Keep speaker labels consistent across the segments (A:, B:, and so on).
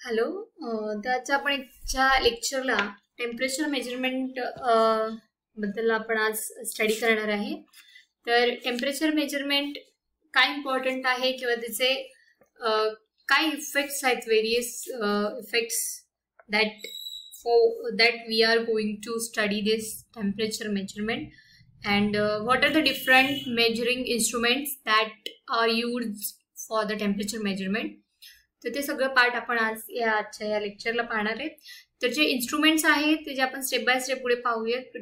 A: Hello. तर आजच्या आपण आजच्या लेक्चरला टेम्परेचर मेजरमेंट बद्दल आपण आज स्टडी करणार आहे. तर टेम्परेचर मेजरमेंट काय इम्पॉर्टंट आहे किंवा त्याचे काय इफेक्ट्स आहेत, various effects that we are going to study this temperature measurement, and what are the different measuring instruments that are used for the temperature measurement. तर ते सगळं पार्ट आपण आज आजच्या या लेक्चरला पाहणार आहेत. तर जे इन्स्ट्रुमेंट्स आहेत ते जे आपण स्टेप बाय स्टेप पुढे पाहूयात.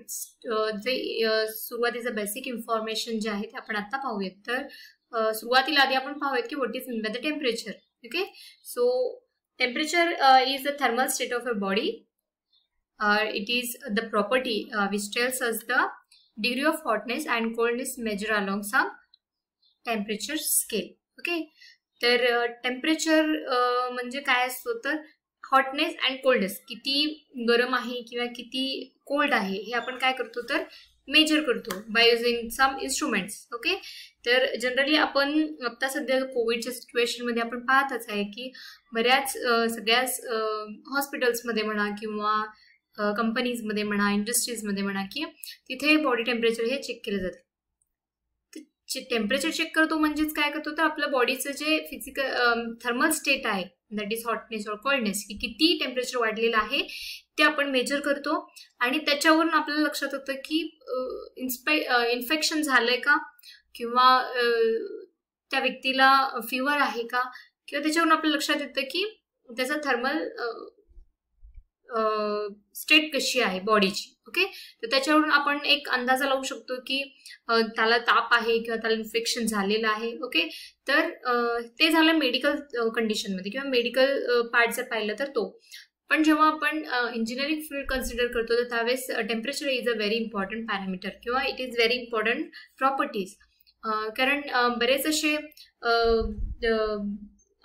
A: जे सुरुवातीचं बेसिक इन्फॉर्मेशन जे आहे ते आपण आता पाहूयात. तर सुरुवातीला आधी आपण पाहूयात की what is mean by the temperature. Okay, so temperature is the thermal state of a body. It is the property which tells us the degree of hotness and coldness measured along some temperature scale. Okay, तर temperature म्हणजे काय असतो, तर hotness and coldness, किती गरम आहे किंवा किती कोल्ड आहे हे आपण काय करतो तर मेजर करतो by using some instruments. Okay, तर जनरली आपण आता सध्या कोविडच्या सिच्युएशनमध्ये आपण पाहतच आहे की बऱ्याच सगळ्याच हॉस्पिटल्समध्ये म्हणा किंवा कंपनीजमध्ये म्हणा, इंडस्ट्रीजमध्ये म्हणा, की तिथे बॉडी टेम्परेचर हे चेक केलं जातं. टेम्परेचर चेक करतो म्हणजेच काय करतो तर आपल्या बॉडीचं जे फिजिकल थर्मल स्टेट आहे, दॅट इज हॉटनेस और कोल्डनेस, की किती टेम्परेचर वाढलेलं आहे ते आपण मेजर करतो. आणि त्याच्यावरून आपल्याला लक्षात येतं की इन्फेक्शन झालंय का, किंवा त्या व्यक्तीला फिवर आहे का, किंवा त्याच्यावरून आपल्याला लक्षात येतं की त्याचा थर्मल स्टेट कशी आहे बॉडीची. ओके, तर त्याच्यावरून आपण एक अंदाजा लावू शकतो की त्याला ताप आहे किंवा त्याला इन्फेक्शन झालेलं आहे. ओके, तर ते झालं मेडिकल कंडिशनमध्ये किंवा मेडिकल पार्ट जर पाहिलं तर तो. पण जेव्हा आपण इंजिनिअरिंग फील्ड कन्सिडर करतो तर त्यावेळेस temperature is a very important parameter किंवा it is very important properties. कारण बरेच असे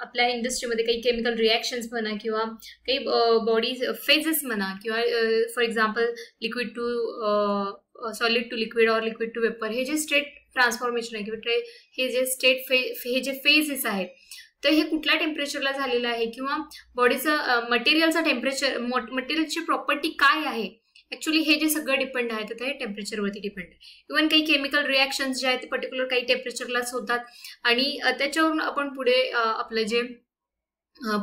A: आपल्या इंडस्ट्रीमध्ये काही केमिकल रिॲक्शन्स म्हणा किंवा काही बॉडी फेजेस म्हणा, किंवा for example liquid to solid to liquid और लिक्विड टू वेपर, हे जे स्टेट ट्रान्सफॉर्मेशन आहे किंवा हे जे स्टेट हे जे फेजेस आहेत तर हे कुठल्या टेम्परेचरला झालेलं आहे, किंवा बॉडीचं मटेरियलचं टेम्परेचर, मटेरियलची प्रॉपर्टी काय आहे, ॲक्च्युली हे जे सगळं डिपेंड आहे तर ते टेम्परेचरवरती डिपेंड आहे. इव्हन काही केमिकल रिॲक्शन्स जे आहेत ते पर्टिक्युलर काही टेम्परेचरलाच होतात आणि त्याच्यावरून आपण पुढे आपलं जे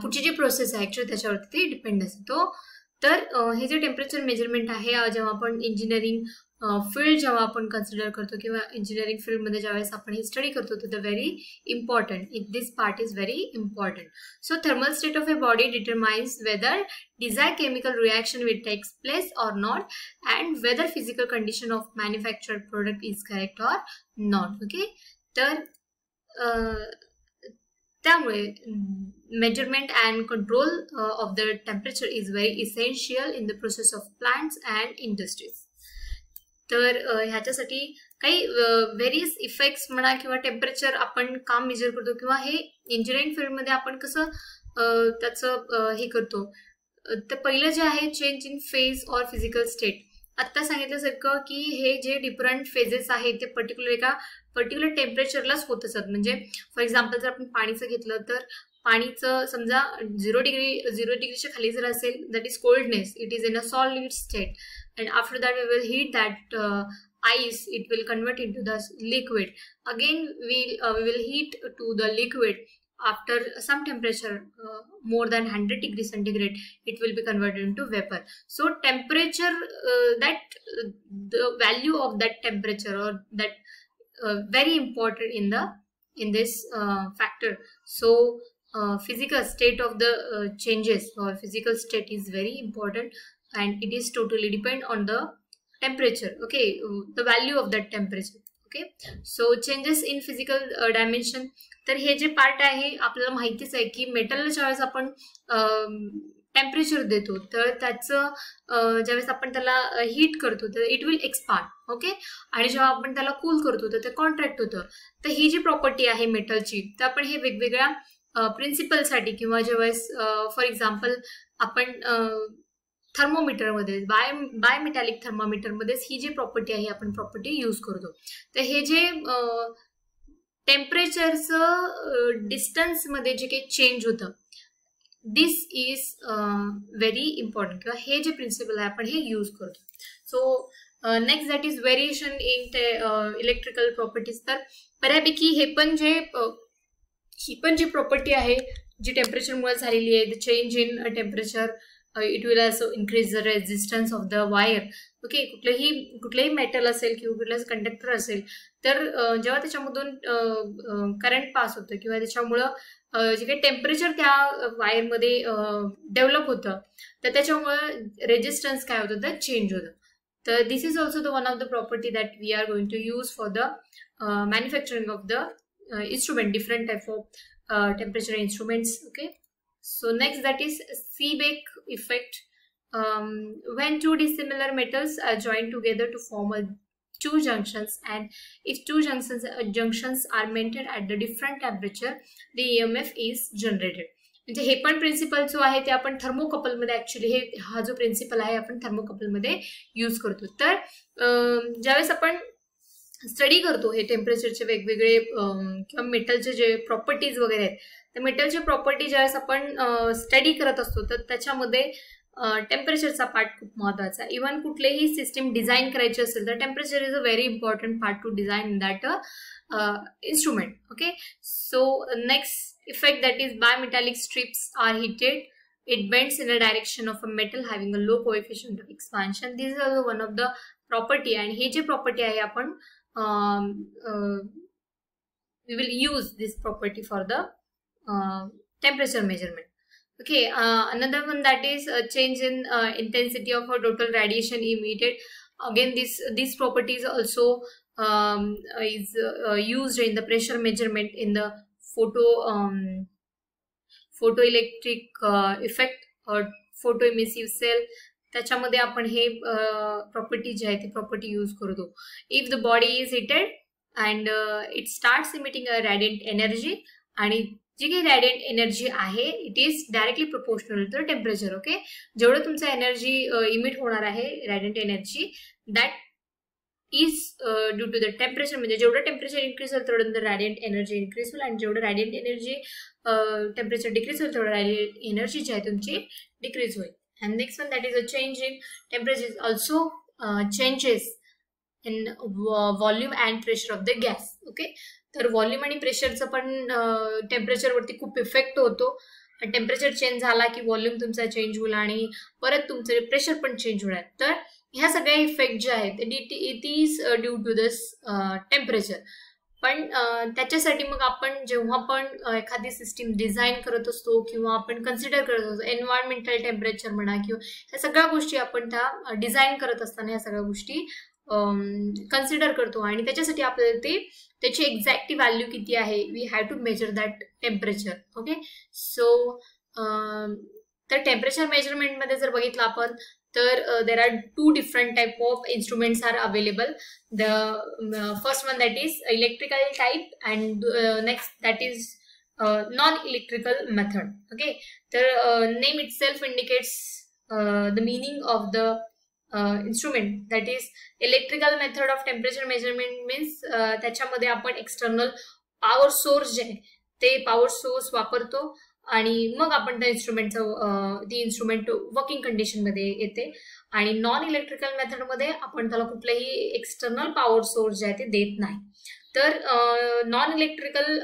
A: पुढची जी प्रोसेस आहे ॲक्च्युली त्याच्यावरती ते डिपेंड असतो. तर हे जे टेम्परेचर मेजरमेंट आहे जेव्हा आपण इंजिनिअरिंग फील्ड जेव्हा आपण कन्सिडर करतो किंवा इंजिनिअरिंग फील्डमध्ये ज्यावेळेस आपण हे स्टडी करतो तर very important, this part is very important. So thermal state of a body determines whether desired chemical reaction will take place or not, and whether physical condition of manufactured product is correct or not. Okay, तर त्यामुळे measurement and control of the temperature is very essential in the process of plants and industries. तर ह्याच्यासाठी काही various effects म्हणा किंवा temperature आपण काम major करतो किंवा हे इंजिनिअरिंग फील्डमध्ये आपण कसं त्याचं हे करतो. तर पहिलं जे आहे चेंज इन फेज और फिजिकल स्टेट. आत्ता सांगितल्यासारखं की हे जे डिफरंट फेजेस आहेत ते एका पर्टिक्युलर टेम्परेचरलाच होत असतात. म्हणजे फॉर एक्झाम्पल जर आपण पाणीचं घेतलं तर पाणीचं समजा 0 डिग्रीच्या खाली जर असेल that is coldness, it is in a solid state, and after that we will heat that ice, it will convert into the liquid. Again we will heat to the liquid. After some temperature more than 100 degrees centigrade, it will be converted into vapor. So temperature, that the value of that temperature or that very important in this factor. So physical state of the changes or physical state is very important, and it is totally depend on the temperature. Okay, the value of that temperature. Okay, so changes in physical dimension. तर हे जे part आहे आपल्याला माहितीच आहे की मेटलला ज्यावेळेस आपण टेम्परेचर देतो तर त्याचं ज्यावेळेस आपण त्याला हीट करतो तर इट विल एक्सपांड. ओके, आणि जेव्हा आपण त्याला कूल करतो तर ते कॉन्ट्रॅक्ट होतं. तर ही जी प्रॉपर्टी आहे मेटलची तर आपण हे वेगवेगळ्या प्रिन्सिपलसाठी किंवा ज्यावेळेस फॉर एक्झाम्पल आपण थर्मोमीटरमध्ये बायोमेटॅलिक थर्मोमीटरमध्येच ही जी प्रॉपर्टी आहे आपण प्रॉपर्टी यूज करतो. तर हे जे टेम्परेचरचं डिस्टन्समध्ये जे काही चेंज होतं दिस इज व्हेरी इम्पॉर्टंट, किंवा हे जे प्रिन्सिपल आहे आपण हे यूज करतो. So next that is variation in electrical properties. तर बऱ्यापैकी ही पण जी प्रॉपर्टी आहे जी टेम्परेचरमुळे झालेली आहे, the change in temperature it will also increase the resistance of the wire. Okay, कुठलेही मेटल असेल किंवा कुठलाच कंडक्टर असेल तर जेव्हा त्याच्यामधून करंट पास होतं किंवा त्याच्यामुळं जे काही टेम्परेचर त्या वायरमध्ये डेव्हलप होतं तर त्याच्यामुळं रेजिस्टन्स काय होतं तर चेंज होतं. तर this is also the one of the property that we are going to use for the manufacturing of the instrument, different type of temperature instruments. Okay, so next that is Seebeck effect. When two dissimilar metals are joined together to form two junctions, and if two junctions are maintained at the different temperature, the EMF is generated. म्हणजे हे पण principal जो आहे ते आपण thermocouple मध्ये actually हा जो प्रिन्सिपल आहे आपण थर्मोकपल मध्ये यूज करतो. तर ज्यावेळेस आपण स्टडी करतो हे टेम्परेचरचे वेगवेगळे किंवा मेटलचे जे प्रॉपर्टीज वगैरे आहेत, तर मेटलचे प्रॉपर्टी ज्यावेळेस आपण स्टडी करत असतो तर त्याच्यामध्ये टेम्परेचरचा पार्ट खूप महत्वाचा आहे. इव्हन कुठलेही सिस्टीम डिझाईन करायची असेल तर temperature is a very important part two design in that instrument. Okay, so next effect that is bimetallic strips are heated. It bends in a direction of a metal having a low coefficient of expansion. This is also one of the property, and हे जे property आहे आपण we will use this property for the temperature measurement. Okay, another one that is a change in intensity of a total radiation emitted. Again, this property is also is used in the pressure measurement in the photoelectric effect or photoemissive cell. त्याच्यामध्ये आपण हे property जी आहे ती property use करतो. If the body is heated and it starts emitting a radiant energy, आणि जी काही रॅडियंट एनर्जी आहे it is directly proportional to the temperature. Okay, जेवढं तुमचं एनर्जी इमिट होणार आहे radiant energy that is due to the temperature. म्हणजे जेवढं टेम्परेचर इन्क्रीज होईल तेवढं रॅडियंट एनर्जी इन्क्रीज होईल, आणि जेवढं रॅडियंट एनर्जी टेम्परेचर डिक्रीज होईल तेवढं रॅडियंट एनर्जी जी आहे तुमची डिक्रीज होईल. And next one that is a change in temperature is also changes in volume and pressure of the gas. Okay, तर व्हॉल्यूम आणि प्रेशरचं पण टेम्परेचर वरती खूप इफेक्ट होतो. टेम्परेचर चेंज झाला की व्हॉल्यूम तुमचा चेंज होईल आणि परत तुमचं प्रेशर पण चेंज होणार. तर ह्या सगळ्या इफेक्ट जे आहेत it is due to this temperature. पण त्याच्यासाठी मग आपण जेव्हा पण एखादी सिस्टीम डिझाईन करत असतो किंवा आपण कन्सिडर करत असतो एन्व्हायरमेंटल टेम्परेचर म्हणा किंवा ह्या सगळ्या गोष्टी आपण त्या डिझाईन करत असताना ह्या सगळ्या गोष्टी कन्सिडर करतो, आणि त्याच्यासाठी आपल्याला त्याची एक्झॅक्ट व्हॅल्यू किती आहे we have to measure that temperature. Okay, so तर टेम्परेचर मेजरमेंटमध्ये जर बघितलं आपण तर there are two different type of instruments are available. The first one that is electrical type, and next that is non-electrical method. Okay, the name itself indicates the meaning of the instrument, that is electrical method of temperature measurement means त्याच्यामध्ये आपण external power source जे आहे ते power source वापरतो आणि मग आपण त्या इन्स्ट्रुमेंट वर्किंग कंडिशन मध्ये येते. आणि नॉन इलेक्ट्रिकल मेथड मध्ये आपण त्याला कुठलेही एक्सटर्नल पॉवर सोर्स जे आहे ते देत नाही. तर नॉन इलेक्ट्रिकल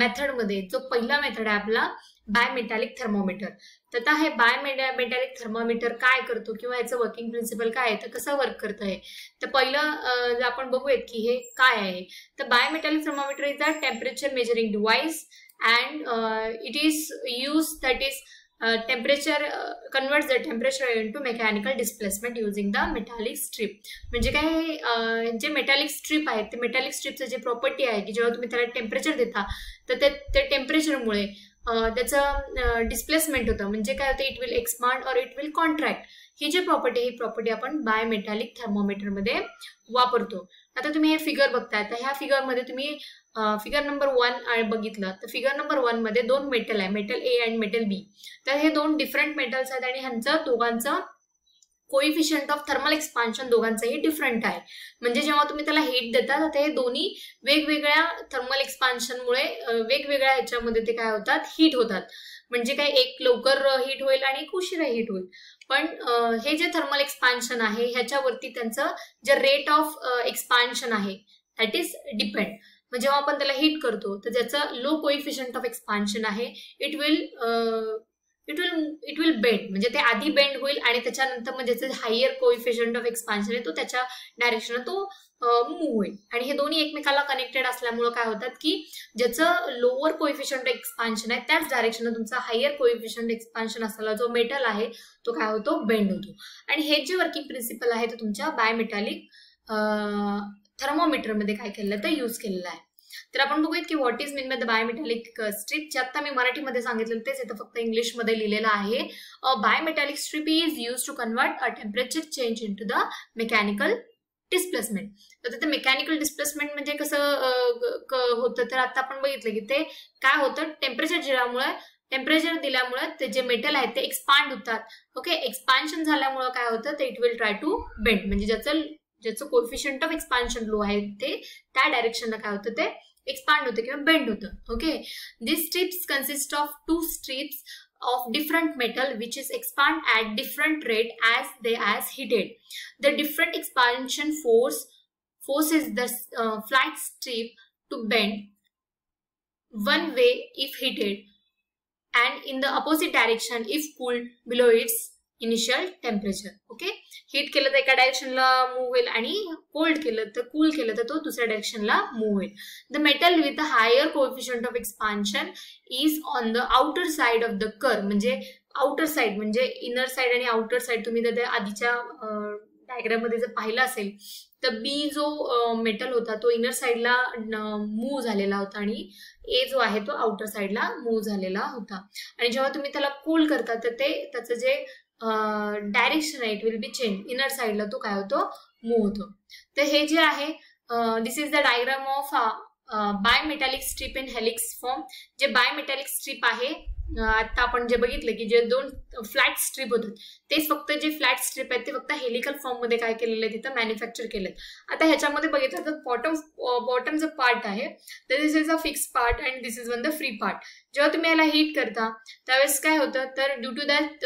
A: मेथड मध्ये जो पहिला मेथड आहे आपला बायमेटॅलिक थर्मोमीटर. तर आता हे बायमेटॅलिक थर्मोमीटर काय करतो किंवा याचं वर्किंग प्रिन्सिपल काय आहे, तर कसं वर्क करतं आहे, तर पहिलं आपण बघूयात की हे काय आहे. तर bimetallic thermometer is a temperature measuring device and it is used, that is converts the temperature into mechanical displacement using the metallic strip. म्हणजे काय जे मेटॅलिक स्ट्रीप आहे ते मेटॅलिक स्ट्रीपचं जे प्रॉपर्टी आहे की जेव्हा तुम्ही त्याला टेम्परेचर देता तर ते टेम्परेचरमुळे त्याचं डिस्प्लेसमेंट होतं. म्हणजे काय होतं, इट विल एक्सपांड और इट विल कॉन्ट्रॅक्ट. ही जी प्रॉपर्टी ही प्रॉपर्टी आपण बायमेटॅलिक थर्मोमीटर मध्ये वापरतो. आता तुम्ही हे फिगर बघताय, तर ह्या फिगरमध्ये तुम्ही फिगर नंबर 1 बघितलं तर फिगर नंबर 1 मध्ये दोन मेटल आहे, मेटल ए आणि मेटल बी. तर हे दोन डिफरंट मेटल्स आहेत आणि ह्यांचं दोघांचं कोइफिशियंट ऑफ थर्मल एक्सपान्शन दोघांचंही डिफरंट आहे. म्हणजे जेव्हा तुम्ही त्याला हीट देता तर हे दोन्ही वेगवेगळ्या थर्मल एक्सपान्शनमुळे वेगवेगळ्या ह्याच्यामध्ये ते काय होतात, हीट होतात. म्हणजे काय, एक लवकर हिट होईल आणि एक उशिरा हिट होईल. पण हे जे थर्मल एक्सपान्शन आहे ह्याच्यावरती त्यांचं जे रेट ऑफ एक्सपान्शन आहे दॅट इज डिपेंड. मग जेव्हा आपण त्याला हिट करतो तर ज्याचं लो कोइफिशियंट ऑफ एक्सपान्शन आहे इट विल बेंड, म्हणजे ते आधी बेंड होईल आणि त्याच्यानंतर मग ज्याचं हायर कोइफिशियंट ऑफ एक्सपान्शन आहे तो त्याच्या डायरेक्शन तो मूव्ह होईल. आणि हे दोन्ही एकमेकाला कनेक्टेड असल्यामुळे काय होतात की ज्याचं लोअर कोइफिशियंट एक्सपान्शन आहे त्याच डायरेक्शन तुमचा हायर कोइफिशियंट एक्सपान्शन असलेला जो मेटल आहे तो काय होतो, बेंड होतो. आणि हे जे वर्किंग प्रिन्सिपल आहे ते तुमच्या बायमेटॅलिक थर्मोमीटर मध्ये काय केलेलं तर यूज केलेलं आहे. तर आपण बघूयात की what is mean by the bimetallic strip. जे आता मी मराठीमध्ये सांगितलं तेच इथं फक्त इंग्लिशमध्ये लिहिलेलं आहे. Bimetallic strip is use to convert a temperature change into the mechanical displacement. तर तिथे मेकॅनिकल डिस्प्लेसमेंट म्हणजे कसं होतं तर आता आपण बघितलं की ते काय होतं, टेम्परेचर दिल्यामुळे ते जे मेटल आहेत ते एक्सपांड होतात. ओके, एक्सपान्शन झाल्यामुळे काय होतं ते it will try to bend, म्हणजे ज्याचं कोएफिशियंट ऑफ एक्सपान्शन लो आहे ते त्या डायरेक्शनला काय होतं ते एक्सपांड होतं किंवा बेंड होतं. Okay, this strips consist of 2 strips of different metal which is expand at different rate as they as heated. The different expansion forces the flat strip to bend one way if heated and in the opposite direction if cooled below its initial temperature. Okay, heat केलं तर एका डायरेक्शनला move होईल आणि cold केलं तर cool केलं तर तो दुसऱ्या डायरेक्शनला मूव्ह होईल. The metal with the higher coefficient of expansion is on the outer side of the curve. म्हणजे आउटर साइड म्हणजे इनर साइड आणि आउटर साइड तुम्ही त्या आधीच्या डायग्राम मध्ये जर पाहिलं असेल तर बी जो मेटल होता तो इनर साइडला मूव्ह झालेला होता आणि ए जो आहे तो आउटर साइडला मूव्ह झालेला होता. आणि जेव्हा तुम्ही त्याला कूल करता तर ते त्याचं जे डायरेक्शन आहे it will be change, inner साइडला तो काय होतो, मूव्ह होतो. तर हे जे आहे this is the diagram of bimetallic strip in helix form. जे बायमेटॅलिक स्ट्रीप आहे आता आपण जे बघितलं की जे 2 फ्लॅट स्ट्रीप होतात तेच फक्त जे फ्लॅट स्ट्रीप आहेत ते फक्त हेलिकल फॉर्म मध्ये काय केलेलं आहे तिथं मॅन्युफॅक्चर केलं. आता ह्याच्यामध्ये बघितलं तर बॉटम जो पार्ट आहे तर this is a fix part and this is one the free part. जेव्हा तुम्ही याला हीट करता त्यावेळेस काय होतं तर due to that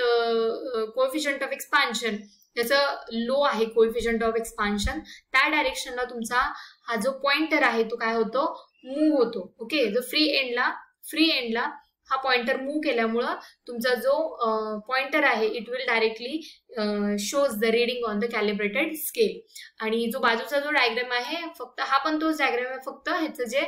A: coefficient of expansion, ज्याचं लो आहे कोएफिशियंट ऑफ एक्सपान्शन त्या डायरेक्शनला तुमचा हा जो पॉइंटर आहे तो काय होतो, मूव्ह होतो. ओके, जो फ्री एंडला हा पॉइंटर मूव्ह केल्यामुळं तुमचा जो पॉइंटर आहे it will directly shows the reading on the calibrated scale. आणि जो बाजूचा जो डायग्राम आहे फक्त हा पण तोच डायग्राम आहे, फक्त ह्याचं जे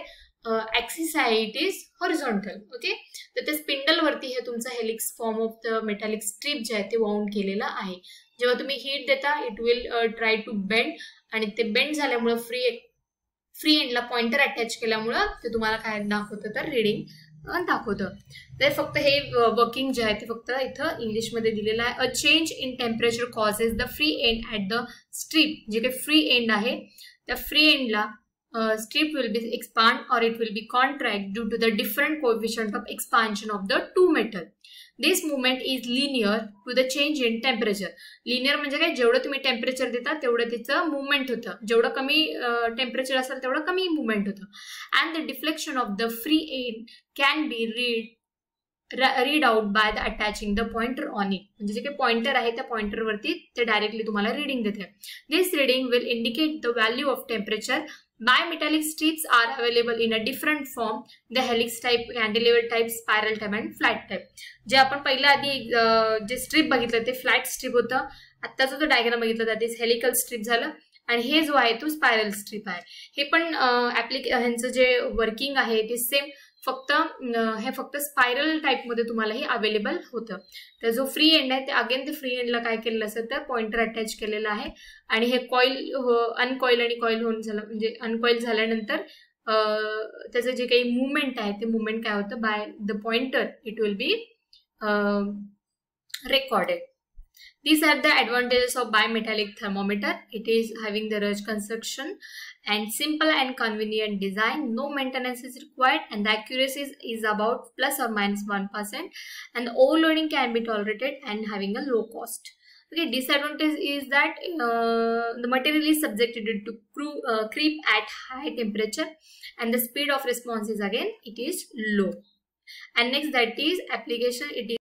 A: ऍक्सिस आहे इट इज हॉरिझॉन्टल. ओके, तर ते स्पिंडल वरती हे तुमचं helix form of the metallic strip जे आहे ते वाउंड केलेलं आहे. जेव्हा तुम्ही हीट देता it will try to bend आणि ते बेंड झाल्यामुळं फ्री एंडला पॉइंटर अटॅच केल्यामुळं ते तुम्हाला काय दाखवतं तर रीडिंग दाखवतं. तर फक्त हे वर्किंग जे आहे ते फक्त इथं इंग्लिशमध्ये दिलेलं आहे. A change in temperature causes the free end at the strip. जे काही फ्री एंड आहे त्या फ्री एंडला strip will be expand or it will be contract due to the different coefficient of expansion of the two metal. This movement is linear to the change in temperature. Linear म्हणजे काय, जेवढं तुम्ही temperature देता तेवढं त्याचं movement होतं, जेवढं कमी टेम्परेचर असेल तेवढं कमी मुवमेंट होतं. And the deflection of the free end can be read out by the attaching the pointer on it. म्हणजे जे काही पॉइंटर आहे त्या पॉइंटर वरती ते डायरेक्टली तुम्हाला रीडिंग देते. This reading will indicate the value of temperature. Bimetallic strips are available in a different form, the helix type, cantilever type, spiral type and flat type. जे आपण पहिल्या आधी जे स्ट्रीप बघितलं ते फ्लॅट स्ट्रीप होतं, आत्ताचा जो डायग्राम बघितला त्यात हेलिकल स्ट्रीप झालं आणि हे जो आहे तो स्पायरल स्ट्रीप आहे. हे पण ह्यांचं जे वर्किंग आहे ते सेम, फक्त हे फक्त स्पायरल टाइप मध्ये तुम्हाला हे अवेलेबल होतं. तर जो फ्री एंड आहे ते अगेन ते फ्री एंडला काय केलेलं असेल तर पॉइंटर अटॅच केलेलं आहे आणि हे कॉईल अनकॉईल आणि कॉईल होऊन झालं, म्हणजे अनकॉईल झाल्यानंतर त्याचं जे काही मुवमेंट आहे ते मुवमेंट काय होतं by the pointer it will be recorded. These are the advantages of bimetallic thermometer. It is having the rugged construction and simple and convenient design. No maintenance is required and the accuracy is about plus or minus 1% and the overloading can be tolerated and having a low cost. Okay, disadvantage is that the material is subjected to creep at high temperature and the speed of response is again it is low. And next, that is application. It